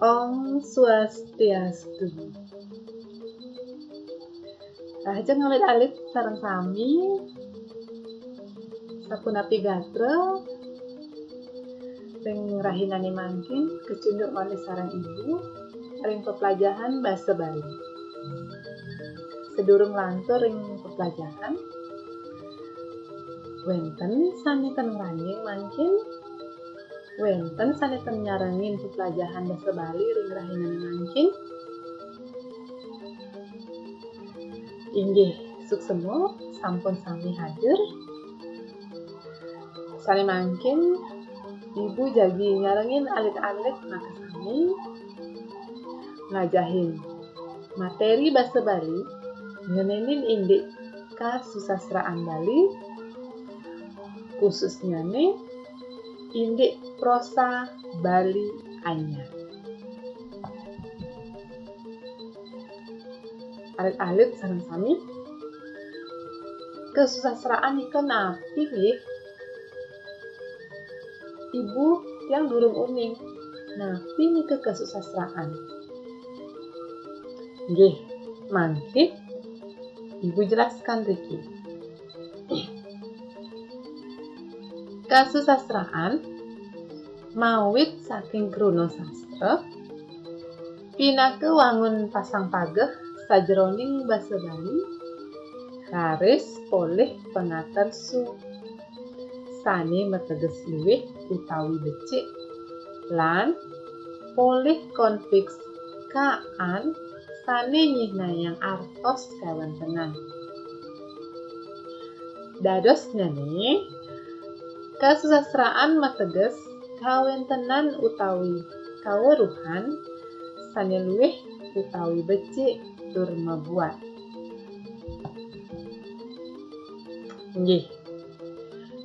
Om Swastiastu. Ajeng ngalit-alit sareng sami sapunapi gatra ring rahinane mangkin kecunduk oleh sareng ibu ring pepelajaran basa Bali. Sedurung lantur ring pepelajaran wenten saneten ranjing mangkin wenten saneten nyarengin pepelajaran basa Bali ring rahinane mangkin. Inggih suksemo sampun sami hadir. Sane mangkin ibu jagi nyarengin alit-alit maka sami ngajahin materi basa Bali ngenenin indik kasusastraan Bali khususnya nih indik prosa Bali anyar. Alit-alit sareng sami kesusastraan ika napi nggih ibu yang durung uning napi nika kesusastraan nggih mangke ibu jelaskan riki. Kasusastraan mawit saking kruna sastra pinake wangun pasang pageh sajroning basa Bali garis polih pengater su sane meteges luwih utawi becik lan polih konfiks kaan sane nyihnayang artos kawentenan. Dados nyane kasusastraan mateges kawentenan utawi kaweruhan sane luwih utawi becik tur mebuat. Nggih.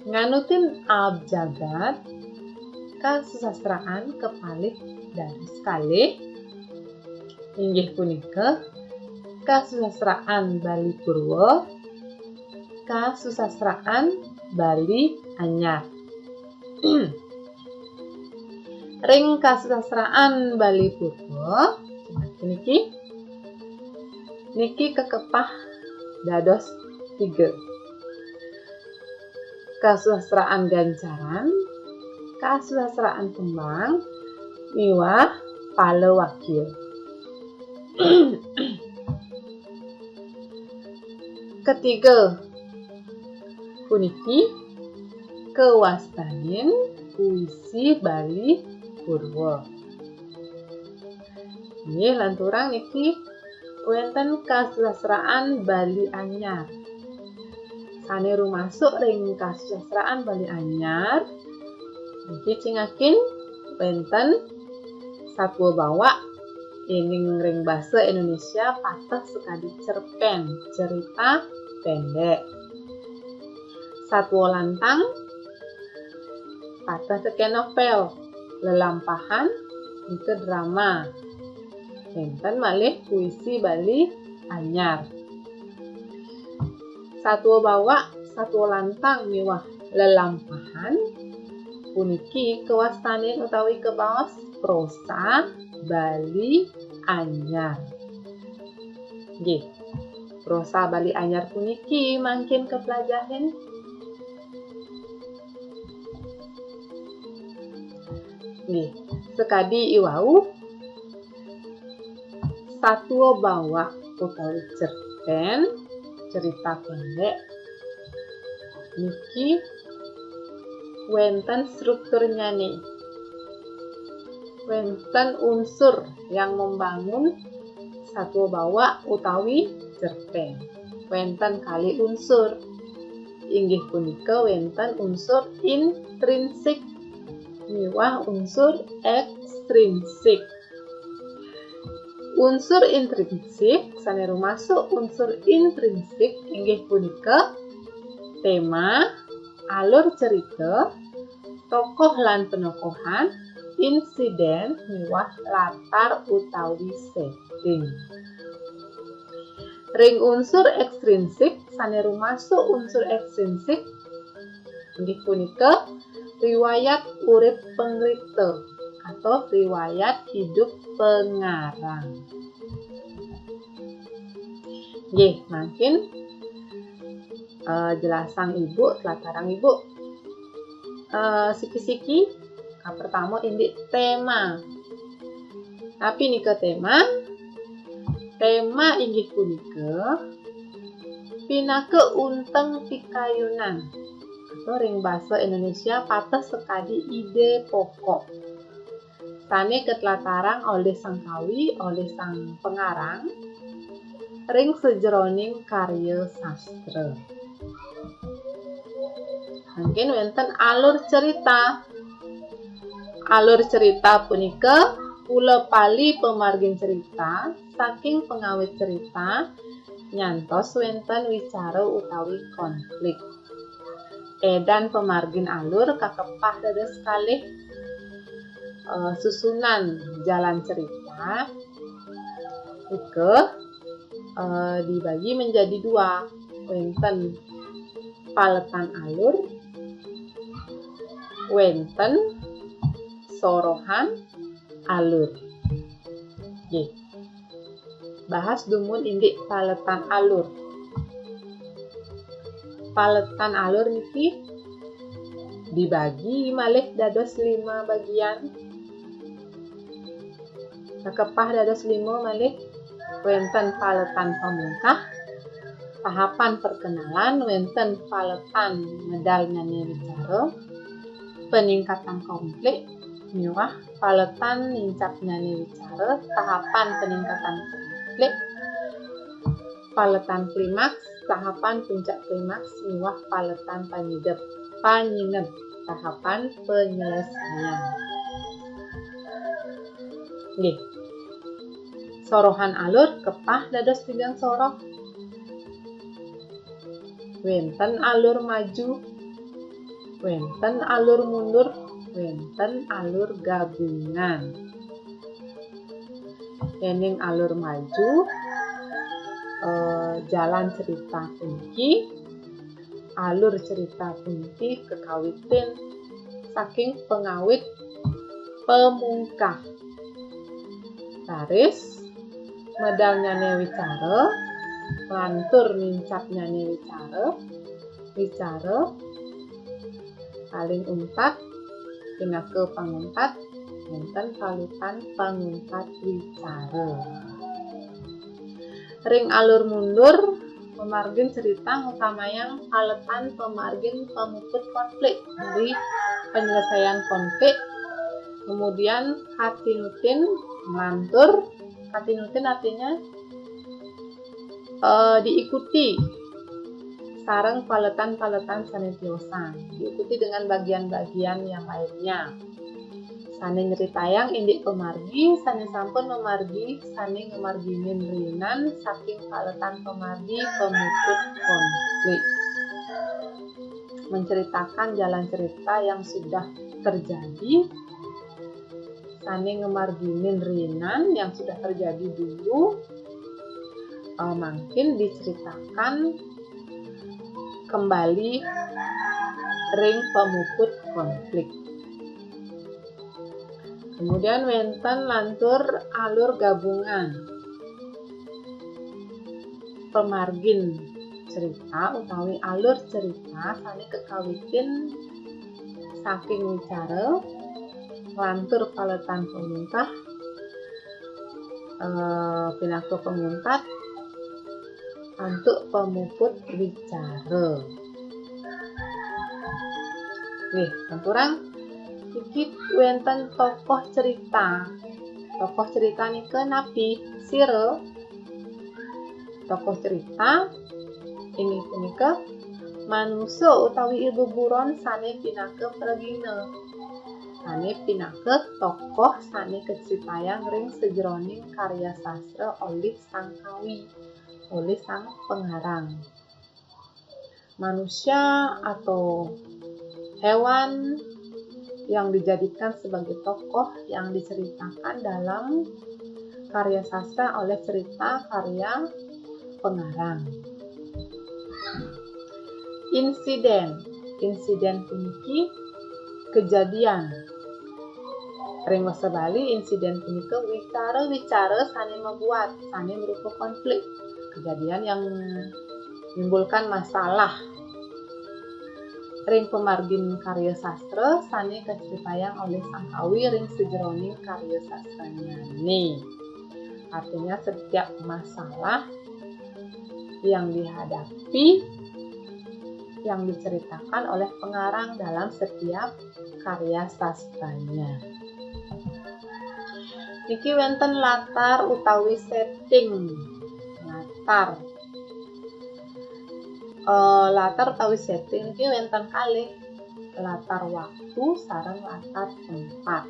Nganutin abjagat kasusastraan kepalih dados kalih inggih punika kasusastraan Bali Purwa, kasusastraan Bali Anyar. Ring kasusastraan Bali Purwa niki kekepah dados 3. Kasusastraan gancaran, kasusastraan kembang, miwah palewakil. Ketiga puniki kewastanin puisi Bali Purwa. Nggih lanturang niki wenten kasusastraan Bali Anyar. Sane rumasuk ring kasusastraan Bali Anyar niki cingakin wenten satwa bawak ining ring basa Indonesia patah sekali cerpen cerita pendek. Satwa lantang patah teken novel lelampahan itu drama. Wenten malih puisi Bali Anyar. Satwa bawak, satwa lantang miwah lelampahan puniki kewastanin utawi kebaos prosa Bali Anyar. Nggih. Prosa Bali Anyar puniki mangkin kepelajaran nggih. Sekadi iwau satwa bawak utawi cerpen cerita pendek niki wenten strukturnya nih. Wenten unsur yang membangun satwa bawak utawi cerpen. Wenten kali unsur inggih punika wenten unsur intrinsik miwah unsur ekstrinsik. Unsur intrinsik sane rumasuk unsur intrinsik inggih punika tema, alur cerita, tokoh lan penokohan, insiden miwah latar utawi setting. Ring unsur ekstrinsik sane rumasuk unsur ekstrinsik inggih punika riwayat urip pengripta atau riwayat hidup pengarang. Nggih, makin jelasan ibu, latarang ibu. Siki-siki pertama ini tema. Tapi nih ke tema inggih punika pinake unteng pikayunan atau ring basa Indonesia patah sekadi ide pokok. Sane ketlatarang oleh sang kawi, oleh sang pengarang ring sejroning karya sastra. Mungkin wonten alur cerita. Alur cerita punika kula pali pemargin cerita saking pengawit cerita nyantos wonten wicara utawi konflik. Edan pemargin alur kakepah dados kalih susunan jalan cerita dibagi menjadi dua, wonten paletan alur, wonten sorohan alur. Nggih. Bahas dumun indik paletan alur. Paletan alur niki dibagi malih dados 5 bagian. Kakepah dados 5 malih. Wonten paletan pamungkah, tahapan perkenalan, wonten paletan medal nyanyi wicara, peningkatan konflik, miwah paletan nincap nyanyi wicara, tahapan peningkatan konflik, paletan klimaks, tahapan puncak klimaks, miwah paletan panyidep, tahapan penyelesaian. Nggih. Sorohan alur kepah dados 3 soroh. Wonten alur maju, wonten alur mundur, wonten alur gabungan. Dening alur maju jalan cerita puniki, alur cerita puniki kekawitin saking pengawit pemungkah. Taris medal nyanyi wicara, lantur nincap nyanyi wicara, paling untat, pinake panguntat, wonten palutan panguntat wicara. Ring alur mundur, pemargin cerita ngutamayang paletan pemargin pemuput konflik dari penyelesaian konflik, kemudian hatinutin melantur. Hatinutin artinya diikuti sareng paletan-paletan sanetiosan, diikuti dengan bagian-bagian yang lainnya. Sane nyeritayang indik pemargi, sane sampun memargi, sane ngemarginin rinan saking paletan pemargi pemuput konflik. Menceritakan jalan cerita yang sudah terjadi, sane ngemarginin rinan yang sudah terjadi dulu, makin diceritakan kembali ring pemuput konflik. Kemudian wonten lantur alur gabungan. Pemargin cerita utawi alur cerita sane kekawitin saking wicara, lantur paletan pemungkah, pinake penguntat, untuk pemuput wicara. Nih, sampurang iki wonten tokoh cerita. Tokoh cerita nike napi sira. Tokoh cerita ini punika manusia utawi ibu buron sane pinake pregina. Sane pinake tokoh sane keceritayan ring sejroning karya sastra oleh sang kawi, oleh sang pengarang. Manusia atau hewan yang dijadikan sebagai tokoh yang diceritakan dalam karya sastra oleh cerita karya pengarang. Insiden puniki kejadian. Ring masa Bali insiden punika wicara-wicara sane membuat sane merupa konflik, kejadian yang menimbulkan masalah. Ring pemargin karya sastra sane kaceritayang oleh Sangkawi ring sejroning karya sastranya nih. Artinya setiap masalah yang dihadapi yang diceritakan oleh pengarang dalam setiap karya sastranya. Niki wonten latar utawi setting. Latar utawi setting niki wonten kalih, latar waktu sareng latar tempat.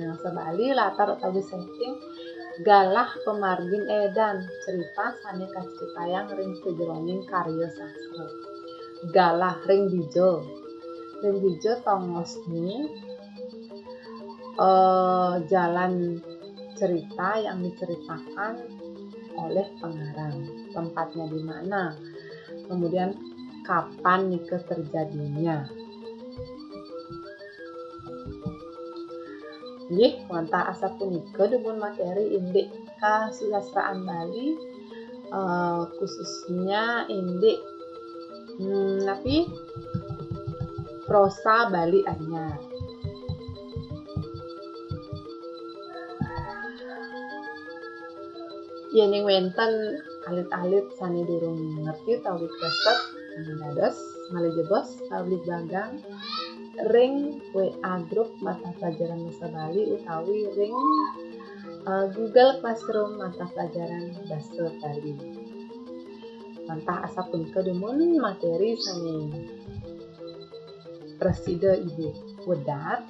Yang sebali latar utawi setting galah pemargin edan cerita sane kaceritayang ring sejroning karya sastra. Galah ring bijo tongosni jalan cerita yang diceritakan oleh pengarang, tempatnya di mana, kemudian kapan nikah terjadinya. Nggih, wantah asa punika dipun materi indik kasusastraan Bali, khususnya indik prosa Bali Anyar. Yen wenten alit-alit sane durung ngerti utawi kesep dados malih-jebos tablik bagang ring WA grup mata pelajaran Basa Bali utawi ring Google Classroom mata pelajaran Basa Bali. Mantah asa punika demun materi sane Presida Ibu Wedat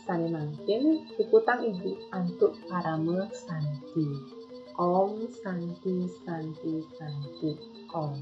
sane mangkin puputang Ibu antuk parame santi. Om Santi Santi Santi Om.